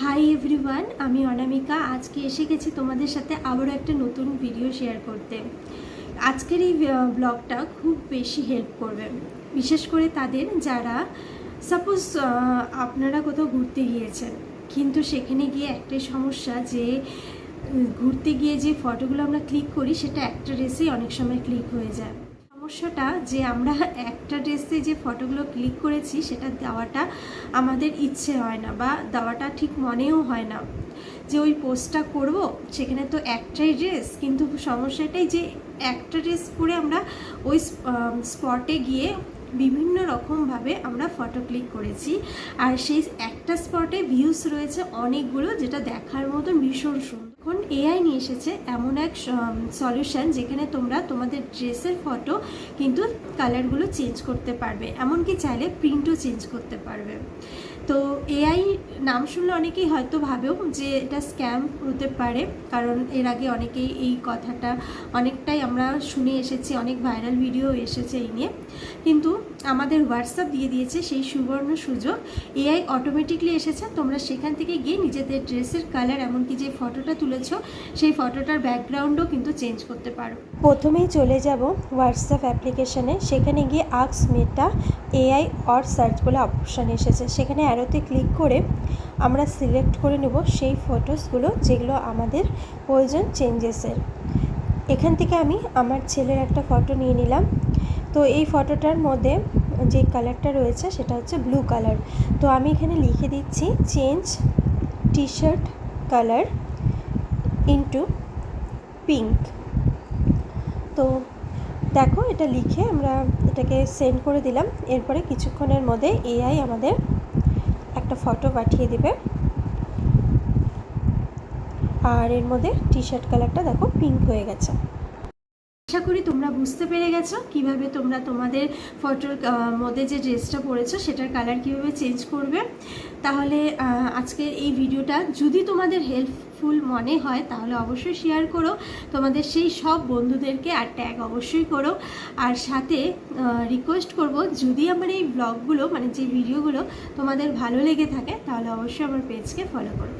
Hi everyone, আমি অনামিকা। আজকে এসে গেছি তোমাদের সাথে আবারও একটা নতুন ভিডিও শেয়ার করতে। আজকের এই ব্লগটা খুব বেশি হেল্প করবে, বিশেষ করে তাদের যারা সাপোজ আপনারা কোথাও ঘুরতে গিয়েছেন, কিন্তু সেখানে গিয়ে একটাই সমস্যা যে ঘুরতে গিয়ে যে ফটোগুলো আমরা ক্লিক করি সেটা একটা ড্রেসেই অনেক সময় ক্লিক হয়ে যায়। সমস্যাটা যে আমরা একটা ড্রেসে যে ফটোগুলো ক্লিক করেছি সেটা দেওয়াটা আমাদের ইচ্ছে হয় না, বা দেওয়াটা ঠিক মনেও হয় না যে ওই পোস্টটা করব। সেখানে তো একটাই ড্রেস, কিন্তু সমস্যাটাই যে একটা ড্রেস পরে আমরা ওই স্পটে গিয়ে বিভিন্ন রকমভাবে আমরা ফটো ক্লিক করেছি, আর সেই একটা স্পটে ভিউজ রয়েছে অনেকগুলো, যেটা দেখার মতন ভীষণ সুন্দর। এখন এআই নিয়ে এসেছে এমন এক সলিউশন যেখানে তোমরা তোমাদের ড্রেসের ফটো কিন্তু কালারগুলো চেঞ্জ করতে পারবে, এমনকি চাইলে প্রিন্টও চেঞ্জ করতে পারবে। তো এআই নাম শুনলে অনেকেই হয়তো ভাবেও যে এটা স্ক্যাম হতে পারে, কারণ এর আগে অনেকেই এই কথাটা অনেকটাই আমরা শুনে এসেছি, অনেক ভাইরাল ভিডিও এসেছে এই নিয়ে। কিন্তু আমাদের হোয়াটসঅ্যাপ দিয়ে দিয়েছে সেই সুবর্ণ সুযোগ। এআই অটোমেটিকলি এসেছে, তোমরা সেখান থেকে গিয়ে নিজেদের ড্রেসের কালার, এমনকি যে ফটোটা তুলেছ সেই ফটোটার ব্যাকগ্রাউন্ডও কিন্তু চেঞ্জ করতে পারো। প্রথমেই চলে যাব হোয়াটসঅ্যাপ অ্যাপ্লিকেশানে, সেখানে গিয়ে ask Meta AI or search বলে অপশান এসেছে, সেখানে অ্যারোতে ক্লিক করে আমরা সিলেক্ট করে নেব সেই ফটোসগুলো যেগুলো আমাদের প্রয়োজন চেঞ্জেসের। এখান থেকে আমি আমার ছেলের একটা ফটো নিয়ে নিলাম। তো এই ফটোটার মধ্যে যে কালারটা রয়েছে সেটা হচ্ছে ব্লু কালার। তো আমি এখানে লিখে দিচ্ছি change T shirt colour into pink. তো দেখো, এটা লিখে আমরা এটাকে সেন্ড করে দিলাম। এরপরে কিছুক্ষণের মধ্যে এআই আমাদের একটা ফটো পাঠিয়ে দেবে, আর এর মধ্যে টি শার্ট কালারটা দেখো পিঙ্ক হয়ে গেছে। আশা করি তোমরা বুঝতে পেরে গেছো কিভাবে তোমরা তোমাদের ফটোর মধ্যে যে ড্রেসটা পরেছো সেটার কালার কিভাবে চেঞ্জ করবে। তাহলে আজকের এই ভিডিওটা যদি তোমাদের হেল্পফুল মনে হয় তাহলে অবশ্যই শেয়ার করো তোমাদের সেই সব বন্ধুদেরকে, আর ট্যাগ অবশ্যই করো। আর সাথে রিকোয়েস্ট করব, যদি আমার এই ব্লগগুলো মানে যে ভিডিওগুলো তোমাদের ভালো লেগে থাকে তাহলে অবশ্যই আমার পেজকে ফলো করো।